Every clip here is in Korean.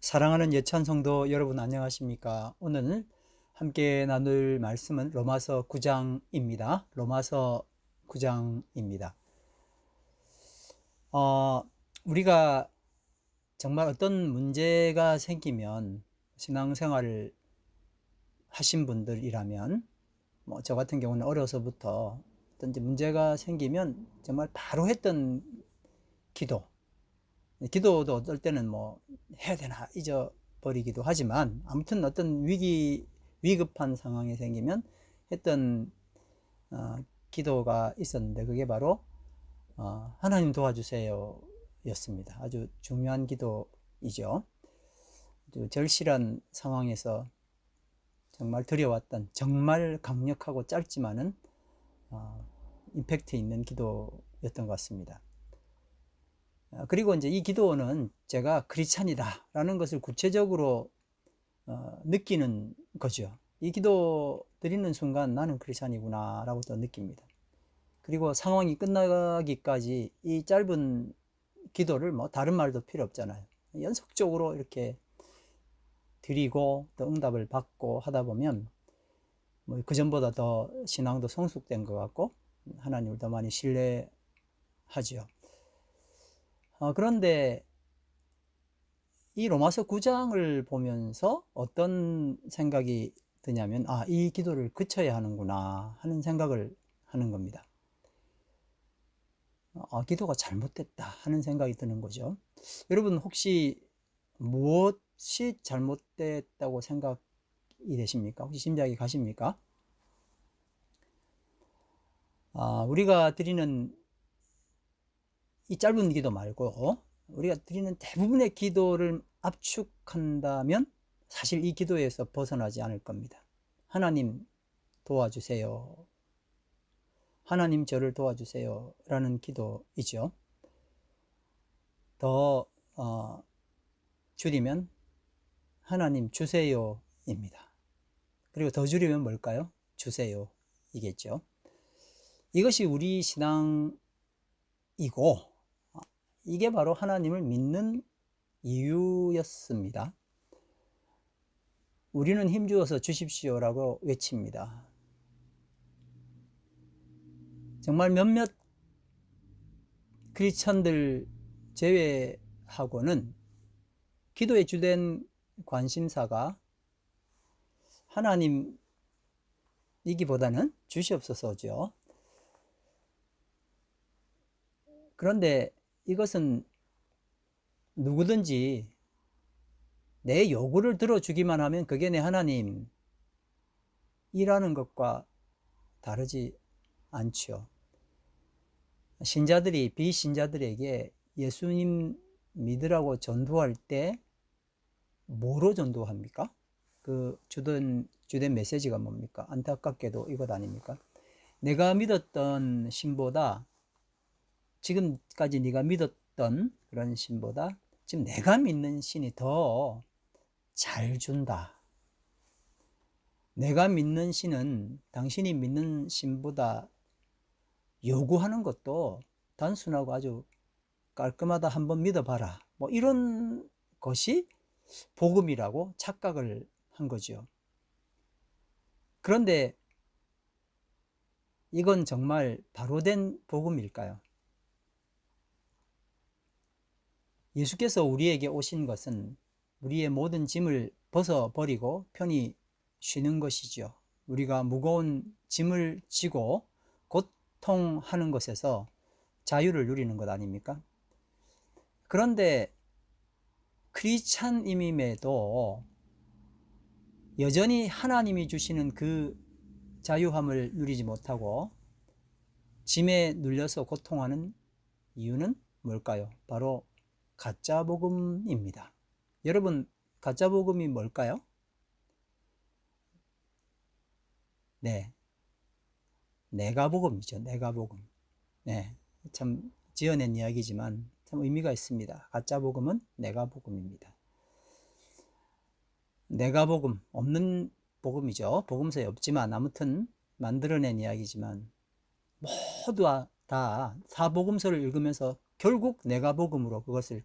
사랑하는 예찬 성도 여러분 안녕하십니까? 오늘 함께 나눌 말씀은 로마서 9장입니다. 로마서 9장입니다. 우리가 정말 어떤 문제가 생기면 신앙생활을 하신 분들이라면 저 같은 경우는 어려서부터 어떤 문제가 생기면 정말 바로 했던 기도도 어떨 때는 해야 되나 잊어버리기도 하지만 아무튼 어떤 위급한 상황이 생기면 했던 기도가 있었는데 그게 바로 하나님 도와주세요 였습니다. 아주 중요한 기도이죠. 아주 절실한 상황에서 정말 드려왔던 정말 강력하고 짧지만은 임팩트 있는 기도였던 것 같습니다. 그리고 이제 이 기도는 제가 크리스찬이다 라는 것을 구체적으로 느끼는 거죠. 이 기도 드리는 순간 나는 크리스찬이구나 라고 또 느낍니다. 그리고 상황이 끝나기까지 이 짧은 기도를 다른 말도 필요 없잖아요. 연속적으로 이렇게 드리고 또 응답을 받고 하다 보면 그 전보다 더 신앙도 성숙된 것 같고 하나님을 더 많이 신뢰하죠. 그런데 이 로마서 9장을 보면서 어떤 생각이 드냐면 이 기도를 그쳐야 하는구나 하는 생각을 하는 겁니다. 기도가 잘못됐다 하는 생각이 드는 거죠. 여러분 혹시 무엇이 잘못됐다고 생각이 되십니까? 혹시 짐작이 가십니까? 우리가 드리는 이 짧은 기도 말고 우리가 드리는 대부분의 기도를 압축한다면 사실 이 기도에서 벗어나지 않을 겁니다. 하나님 도와주세요. 하나님 저를 도와주세요. 라는 기도이죠. 더 줄이면 하나님 주세요 입니다. 그리고 더 줄이면 뭘까요? 주세요 이겠죠. 이것이 우리 신앙이고 이게 바로 하나님을 믿는 이유였습니다. 우리는 힘주어서 주십시오라고 외칩니다. 정말 몇몇 크리스천들 제외하고는 기도의 주된 관심사가 하나님이기보다는 주시옵소서죠. 그런데 이것은 누구든지 내 요구를 들어주기만 하면 그게 내 하나님이라는 것과 다르지 않죠. 신자들이 비신자들에게 예수님 믿으라고 전도할 때 뭐로 전도합니까? 그 주된 메시지가 뭡니까? 안타깝게도 이것 아닙니까? 내가 믿었던 신보다 지금까지 네가 믿었던 그런 신보다 지금 내가 믿는 신이 더 잘 준다. 내가 믿는 신은 당신이 믿는 신보다 요구하는 것도 단순하고 아주 깔끔하다. 한번 믿어봐라. 이런 것이 복음이라고 착각을 한 거죠. 그런데 이건 정말 바로 된 복음일까요? 예수께서 우리에게 오신 것은 우리의 모든 짐을 벗어버리고 편히 쉬는 것이죠. 우리가 무거운 짐을 지고 고통하는 것에서 자유를 누리는 것 아닙니까? 그런데 크리스찬임임에도 여전히 하나님이 주시는 그 자유함을 누리지 못하고 짐에 눌려서 고통하는 이유는 뭘까요? 바로 가짜 복음입니다. 여러분, 가짜 복음이 뭘까요? 네, 내가 복음이죠. 내가 복음. 네, 참 지어낸 이야기지만 참 의미가 있습니다. 가짜 복음은 내가 복음입니다. 내가 복음, 없는 복음이죠. 복음서에 없지만 아무튼 만들어낸 이야기지만 모두 다 사복음서를 읽으면서 결국 내가 복음으로 그것을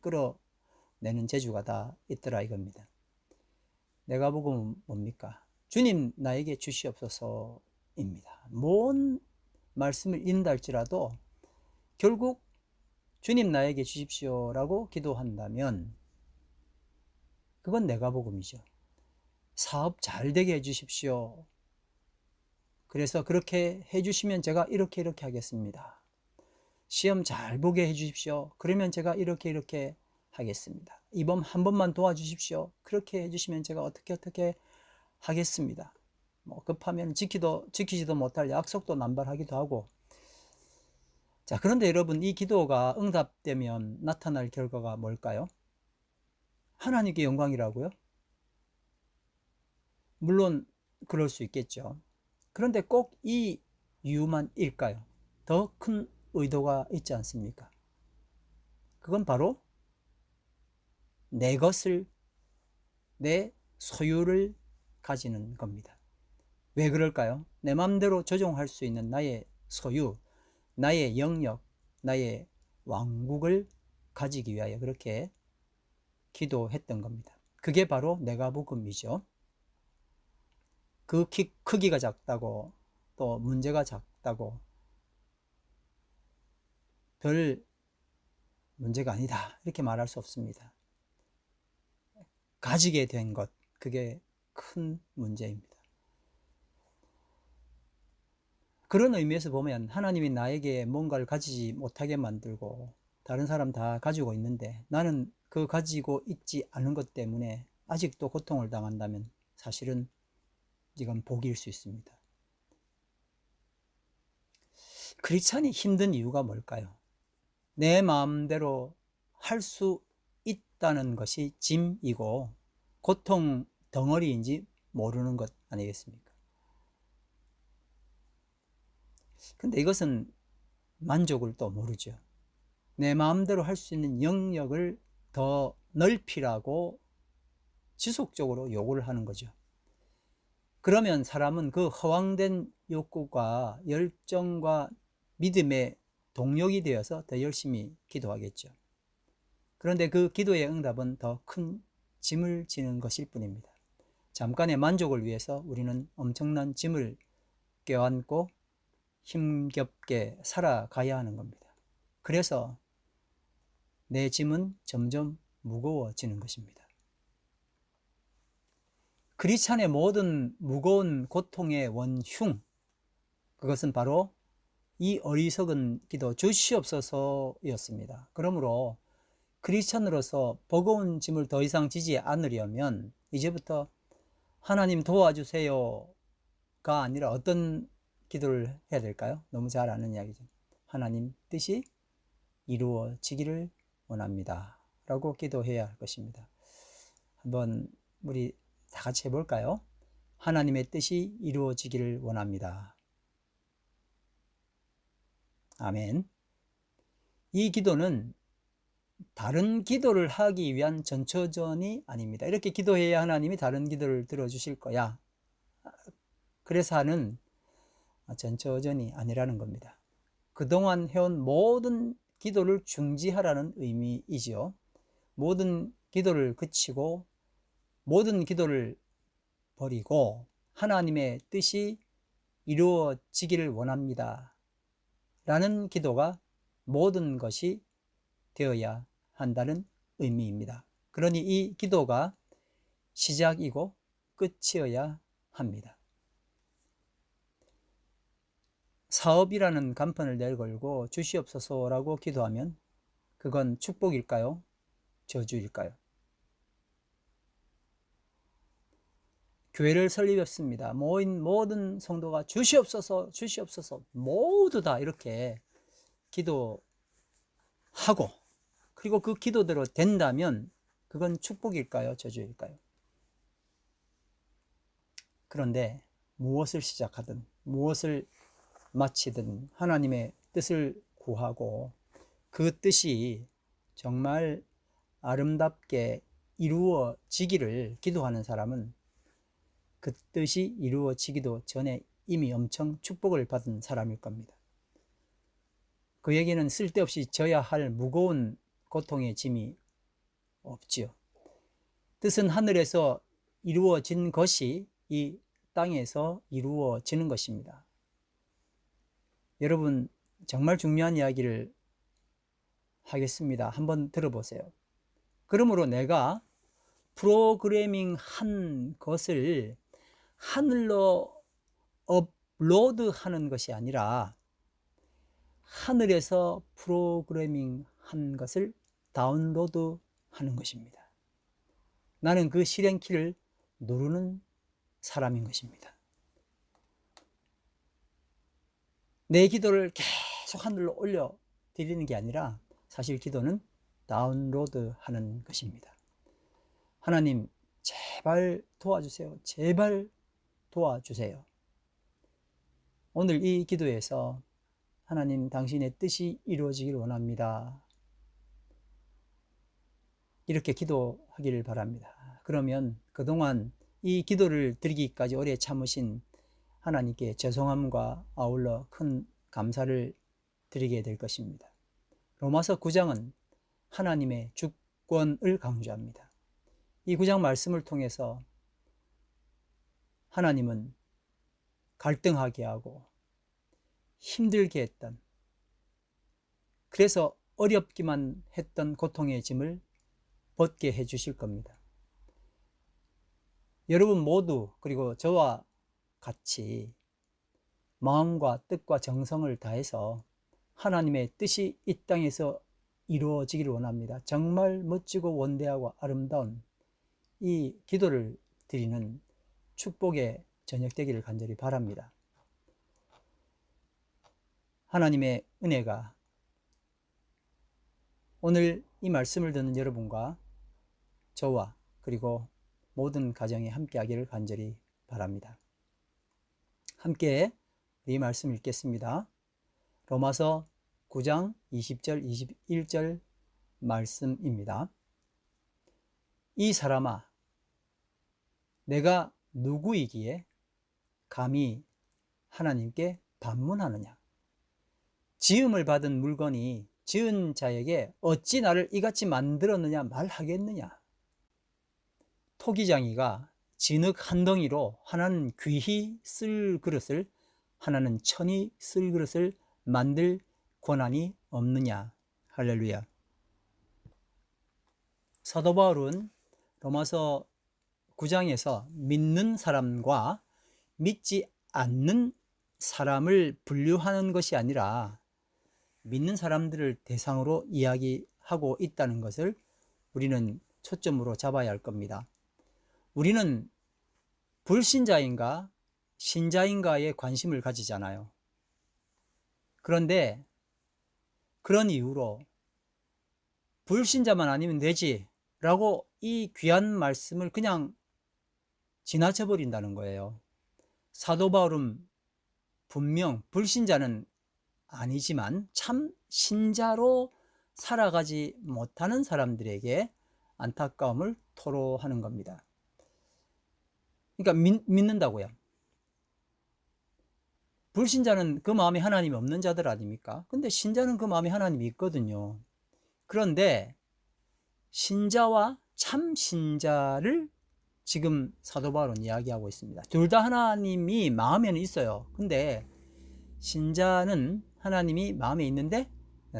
내는 재주가 다 있더라 이겁니다. 내가 복음은 뭡니까? 주님 나에게 주시옵소서입니다. 뭔 말씀을 읽는다 할지라도 결국 주님 나에게 주십시오라고 기도한다면 그건 내가 복음이죠. 사업 잘 되게 해주십시오. 그래서 그렇게 해주시면 제가 이렇게 하겠습니다. 시험 잘 보게 해주십시오. 그러면 제가 이렇게 하겠습니다. 이번 한 번만 도와주십시오. 그렇게 해주시면 제가 어떻게 하겠습니다. 뭐 급하면 지키지도 못할 약속도 남발하기도 하고. 자, 그런데 여러분, 이 기도가 응답되면 나타날 결과가 뭘까요? 하나님께 영광이라고요? 물론 그럴 수 있겠죠. 그런데 꼭 이 이유만일까요? 더 큰 의도가 있지 않습니까? 그건 바로 내 것을, 내 소유를 가지는 겁니다. 왜 그럴까요? 내 마음대로 조종할 수 있는 나의 소유, 나의 영역, 나의 왕국을 가지기 위하여 그렇게 기도했던 겁니다. 그게 바로 내가 복음이죠. 그 크기가 작다고 또 문제가 작다고 별 문제가 아니다 이렇게 말할 수 없습니다. 가지게 된 것, 그게 큰 문제입니다. 그런 의미에서 보면 하나님이 나에게 뭔가를 가지지 못하게 만들고 다른 사람 다 가지고 있는데 나는 그 가지고 있지 않은 것 때문에 아직도 고통을 당한다면 사실은 이건 복일 수 있습니다. 크리스찬이 힘든 이유가 뭘까요? 내 마음대로 할 수 있다는 것이 짐이고 고통 덩어리인지 모르는 것 아니겠습니까? 근데 이것은 만족을 또 모르죠. 내 마음대로 할 수 있는 영역을 더 넓히라고 지속적으로 요구를 하는 거죠. 그러면 사람은 그 허황된 욕구가 열정과 믿음의 동력이 되어서 더 열심히 기도하겠죠. 그런데 그 기도의 응답은 더 큰 짐을 지는 것일 뿐입니다. 잠깐의 만족을 위해서 우리는 엄청난 짐을 껴안고 힘겹게 살아가야 하는 겁니다. 그래서 내 짐은 점점 무거워지는 것입니다. 크리스찬의 모든 무거운 고통의 원흉, 그것은 바로 이 어리석은 기도 주시옵소서였습니다. 그러므로 크리스찬으로서 버거운 짐을 더 이상 지지 않으려면 이제부터 하나님 도와주세요가 아니라 어떤 기도를 해야 될까요? 너무 잘 아는 이야기죠. 하나님 뜻이 이루어지기를 원합니다 라고 기도해야 할 것입니다. 한번 우리 다 같이 해볼까요? 하나님의 뜻이 이루어지기를 원합니다. 아멘. 이 기도는 다른 기도를 하기 위한 전초전이 아닙니다. 이렇게 기도해야 하나님이 다른 기도를 들어주실 거야. 그래서 하는 전초전이 아니라는 겁니다. 그동안 해온 모든 기도를 중지하라는 의미이지요. 모든 기도를 그치고 모든 기도를 버리고 하나님의 뜻이 이루어지기를 원합니다 라는 기도가 모든 것이 되어야 한다는 의미입니다. 그러니 이 기도가 시작이고 끝이어야 합니다. 사업이라는 간판을 내걸고 주시옵소서라고 기도하면 그건 축복일까요? 저주일까요? 교회를 설립했습니다. 모인 모든 성도가 주시옵소서 모두 다 이렇게 기도하고 그리고 그 기도대로 된다면 그건 축복일까요? 저주일까요? 그런데 무엇을 시작하든 무엇을 마치든 하나님의 뜻을 구하고 그 뜻이 정말 아름답게 이루어지기를 기도하는 사람은 그 뜻이 이루어지기도 전에 이미 엄청 축복을 받은 사람일 겁니다. 그에게는 쓸데없이 져야 할 무거운 고통의 짐이 없지요. 뜻은 하늘에서 이루어진 것이 이 땅에서 이루어지는 것입니다. 여러분, 정말 중요한 이야기를 하겠습니다. 한번 들어보세요. 그러므로 내가 프로그래밍 한 것을 하늘로 업로드 하는 것이 아니라 하늘에서 프로그래밍 한 것을 다운로드 하는 것입니다. 나는 그 실행키를 누르는 사람인 것입니다. 내 기도를 계속 하늘로 올려 드리는 게 아니라 사실 기도는 다운로드 하는 것입니다. 하나님, 제발 도와주세요. 제발 도와주세요. 오늘 이 기도에서 하나님, 당신의 뜻이 이루어지길 원합니다. 이렇게 기도하기를 바랍니다. 그러면 그동안 이 기도를 드리기까지 오래 참으신 하나님께 죄송함과 아울러 큰 감사를 드리게 될 것입니다. 로마서 9장은 하나님의 주권을 강조합니다. 이 9장 말씀을 통해서 하나님은 갈등하게 하고 힘들게 했던, 그래서 어렵기만 했던 고통의 짐을 벗게 해주실 겁니다. 여러분 모두, 그리고 저와 같이 마음과 뜻과 정성을 다해서 하나님의 뜻이 이 땅에서 이루어지기를 원합니다. 정말 멋지고 원대하고 아름다운 이 기도를 드리는 축복의 저녁 되기를 간절히 바랍니다. 하나님의 은혜가 오늘 이 말씀을 듣는 여러분과 저와 그리고 모든 가정에 함께하기를 간절히 바랍니다. 함께 이 말씀 읽겠습니다. 로마서 9장 20절 21절 말씀입니다. 이 사람아, 내가 누구이기에 감히 하나님께 반문하느냐? 지음을 받은 물건이 지은 자에게 어찌 나를 이같이 만들었느냐 말하겠느냐? 토기장이가 진흙 한 덩이로 하나는 귀히 쓸 그릇을, 하나는 천히 쓸 그릇을 만들 권한이 없느냐? 할렐루야. 사도 바울은 로마서 9장에서 믿는 사람과 믿지 않는 사람을 분류하는 것이 아니라 믿는 사람들을 대상으로 이야기하고 있다는 것을 우리는 초점으로 잡아야 할 겁니다. 우리는 불신자인가 신자인가에 관심을 가지잖아요. 그런데 그런 이유로 불신자만 아니면 되지 라고 이 귀한 말씀을 그냥 지나쳐 버린다는 거예요. 사도 바울은 분명 불신자는 아니지만 참 신자로 살아가지 못하는 사람들에게 안타까움을 토로하는 겁니다. 그러니까 믿는다고요. 불신자는 그 마음에 하나님이 없는 자들 아닙니까? 근데 신자는 그 마음에 하나님이 있거든요. 그런데 신자와 참 신자를 지금 사도 바울은 이야기하고 있습니다. 둘 다 하나님이 마음에는 있어요. 근데 신자는 하나님이 마음에 있는데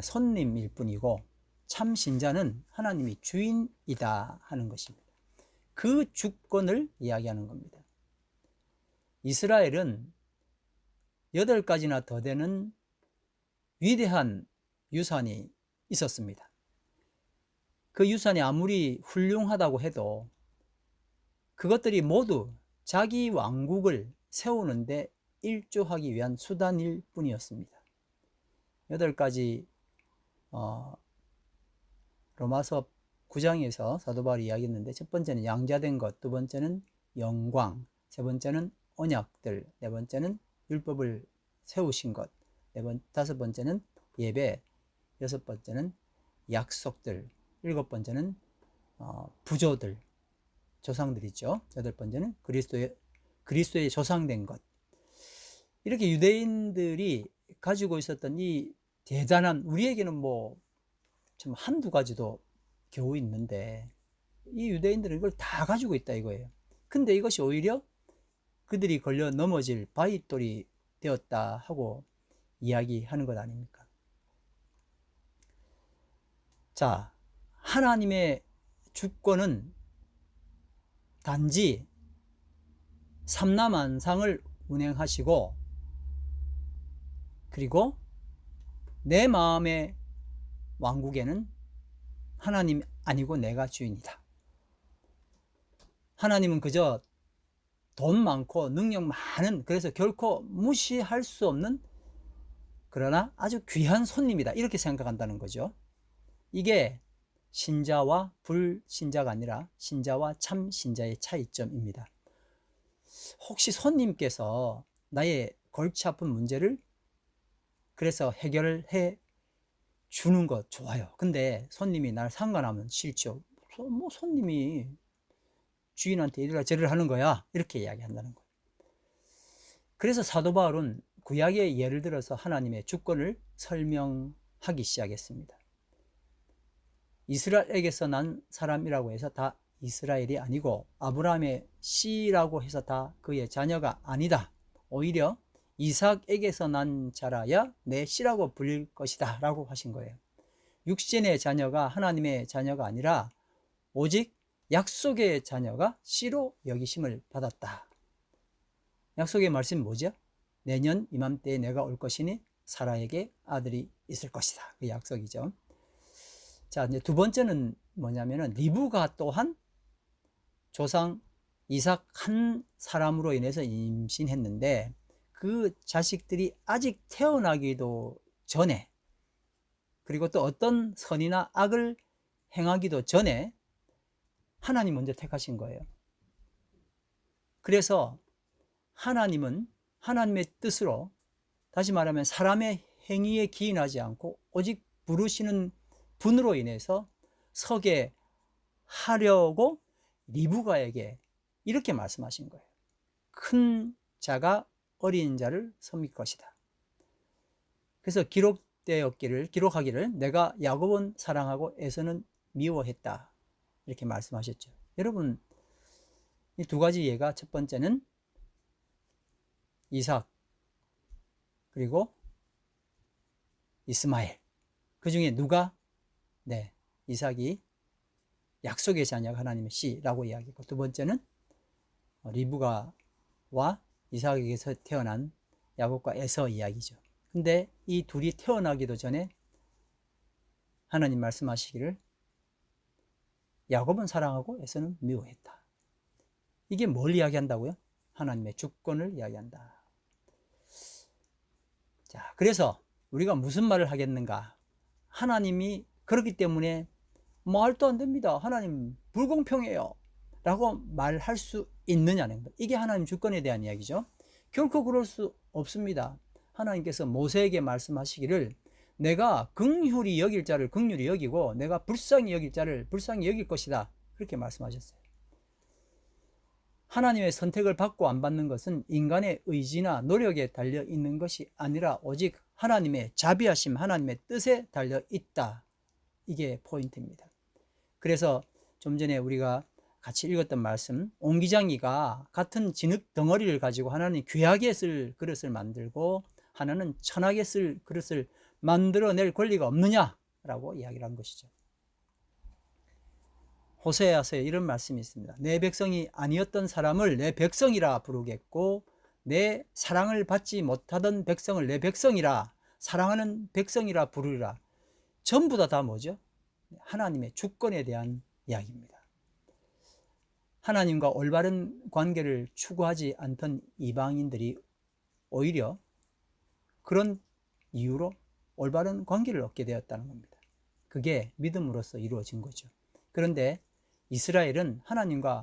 손님일 뿐이고 참 신자는 하나님이 주인이다 하는 것입니다. 그 주권을 이야기하는 겁니다. 이스라엘은 8가지나 더 되는 위대한 유산이 있었습니다. 그 유산이 아무리 훌륭하다고 해도 그것들이 모두 자기 왕국을 세우는데 일조하기 위한 수단일 뿐이었습니다. 8가지 로마서 9장에서 사도 바울이 이야기했는데, 첫 번째는 양자된 것, 두 번째는 영광, 세 번째는 언약들, 네 번째는 율법을 세우신 것, 다섯 번째는 예배, 여섯 번째는 약속들, 일곱 번째는 부조들, 조상들이죠. 여덟 번째는 그리스도의 조상된 것. 이렇게 유대인들이 가지고 있었던 이 대단한, 우리에게는 뭐 참 한두 가지도 겨우 있는데 이 유대인들은 이걸 다 가지고 있다 이거예요. 근데 이것이 오히려 그들이 걸려 넘어질 바위돌이 되었다 하고 이야기하는 것 아닙니까? 자, 하나님의 주권은 단지 삼라만상을 운행하시고, 그리고 내 마음의 왕국에는 하나님 아니고 내가 주인이다. 하나님은 그저 돈 많고 능력 많은, 그래서 결코 무시할 수 없는, 그러나 아주 귀한 손님이다, 이렇게 생각한다는 거죠. 이게 신자와 불신자가 아니라 신자와 참신자의 차이점입니다. 혹시 손님께서 나의 골치 아픈 문제를 그래서 해결해 주는 것 좋아요. 근데 손님이 날 상관하면 싫죠. 뭐 손님이 주인한테 이래라 저래라 하는 거야, 이렇게 이야기한다는 거예요. 그래서 사도 바울은 구약의 예를 들어서 하나님의 주권을 설명하기 시작했습니다. 이스라엘에게서 난 사람이라고 해서 다 이스라엘이 아니고, 아브라함의 씨라고 해서 다 그의 자녀가 아니다. 오히려 이삭에게서 난 자라야 내 씨라고 불릴 것이다 라고 하신 거예요. 육신의 자녀가 하나님의 자녀가 아니라 오직 약속의 자녀가 씨로 여기심을 받았다. 약속의 말씀이 뭐죠? 내년 이맘때에 내가 올 것이니 사라에게 아들이 있을 것이다, 그 약속이죠. 자, 이제 두 번째는 뭐냐면은 리브가 또한 조상 이삭 한 사람으로 인해서 임신했는데, 그 자식들이 아직 태어나기도 전에, 그리고 또 어떤 선이나 악을 행하기도 전에 하나님 먼저 택하신 거예요. 그래서 하나님은 하나님의 뜻으로, 다시 말하면 사람의 행위에 기인하지 않고 오직 부르시는 분으로 인해서 서게 하려고 리브가에게 이렇게 말씀하신 거예요. 큰 자가 어린 자를 섬길 것이다. 그래서 기록하기를 내가 야곱은 사랑하고 에서는 미워했다, 이렇게 말씀하셨죠. 여러분, 이 두 가지 예가, 첫 번째는 이삭, 그리고 이스마엘. 그 중에 누가? 네, 이삭이 약속의 자녀가 하나님의 씨라고 이야기했고, 두 번째는 리브가와 이삭에게서 태어난 야곱과 에서 이야기죠. 근데 이 둘이 태어나기도 전에 하나님 말씀하시기를 야곱은 사랑하고 에서는 미워했다. 이게 뭘 이야기한다고요? 하나님의 주권을 이야기한다. 자, 그래서 우리가 무슨 말을 하겠는가? 하나님이 그렇기 때문에 말도 안 됩니다, 하나님 불공평해요 라고 말할 수 있느냐는 것, 이게 하나님 주권에 대한 이야기죠. 결코 그럴 수 없습니다. 하나님께서 모세에게 말씀하시기를 내가 긍휼히 여길 자를 긍휼히 여기고 내가 불쌍히 여길 자를 불쌍히 여길 것이다, 그렇게 말씀하셨어요. 하나님의 선택을 받고 안 받는 것은 인간의 의지나 노력에 달려 있는 것이 아니라 오직 하나님의 자비하심, 하나님의 뜻에 달려 있다, 이게 포인트입니다. 그래서 좀 전에 우리가 같이 읽었던 말씀, 옹기장이가 같은 진흙 덩어리를 가지고 하나는 귀하게 쓸 그릇을 만들고 하나는 천하게 쓸 그릇을 만들어낼 권리가 없느냐라고 이야기를 한 것이죠. 호세아서에 이런 말씀이 있습니다. 내 백성이 아니었던 사람을 내 백성이라 부르겠고 내 사랑을 받지 못하던 백성을 내 백성이라, 사랑하는 백성이라 부르리라. 전부 다 뭐죠? 하나님의 주권에 대한 이야기입니다. 하나님과 올바른 관계를 추구하지 않던 이방인들이 오히려 그런 이유로 올바른 관계를 얻게 되었다는 겁니다. 그게 믿음으로써 이루어진 거죠. 그런데 이스라엘은 하나님과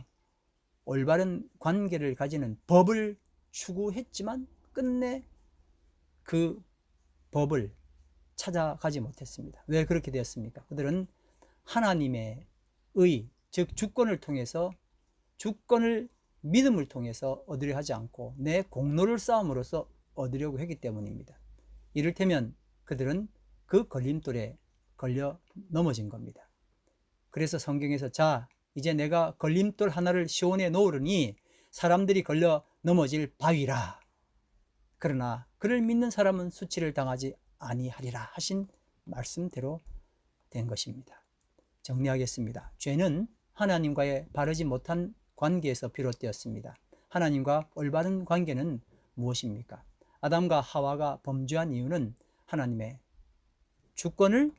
올바른 관계를 가지는 법을 추구했지만 끝내 그 법을 찾아가지 못했습니다. 왜 그렇게 되었습니까? 그들은 하나님의 의, 즉 주권을 통해서, 주권을 믿음을 통해서 얻으려 하지 않고 내 공로를 쌓음으로써 얻으려고 했기 때문입니다. 이를테면 그들은 그 걸림돌에 걸려 넘어진 겁니다. 그래서 성경에서 자, 이제 내가 걸림돌 하나를 시온에 놓으려니 사람들이 걸려 넘어질 바위라. 그러나 그를 믿는 사람은 수치를 당하지 아니하리라 하신 말씀대로 된 것입니다. 정리하겠습니다. 죄는 하나님과의 바르지 못한 관계에서 비롯되었습니다. 하나님과 올바른 관계는 무엇입니까? 아담과 하와가 범죄한 이유는 하나님의 주권을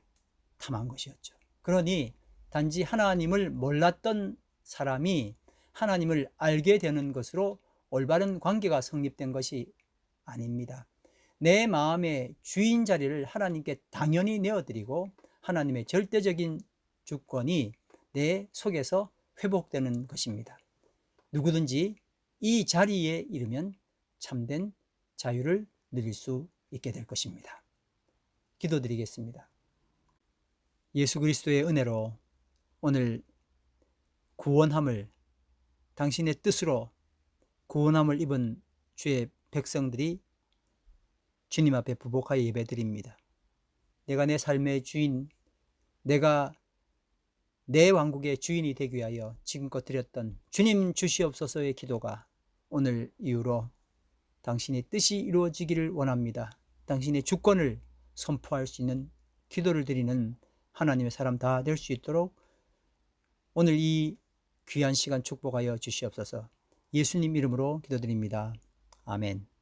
탐한 것이었죠. 그러니 단지 하나님을 몰랐던 사람이 하나님을 알게 되는 것으로 올바른 관계가 성립된 것이 아닙니다. 내 마음의 주인 자리를 하나님께 당연히 내어드리고 하나님의 절대적인 주권이 내 속에서 회복되는 것입니다. 누구든지 이 자리에 이르면 참된 자유를 누릴 수 있게 될 것입니다. 기도드리겠습니다. 예수 그리스도의 은혜로 오늘 구원함을, 당신의 뜻으로 구원함을 입은 주의 백성들이 주님 앞에 부복하여 예배드립니다. 내가 내 삶의 주인, 내가 내 왕국의 주인이 되기 위하여 지금껏 드렸던 주님 주시옵소서의 기도가 오늘 이후로 당신의 뜻이 이루어지기를 원합니다. 당신의 주권을 선포할 수 있는 기도를 드리는 하나님의 사람 다 될 수 있도록 오늘 이 귀한 시간 축복하여 주시옵소서. 예수님 이름으로 기도드립니다. 아멘.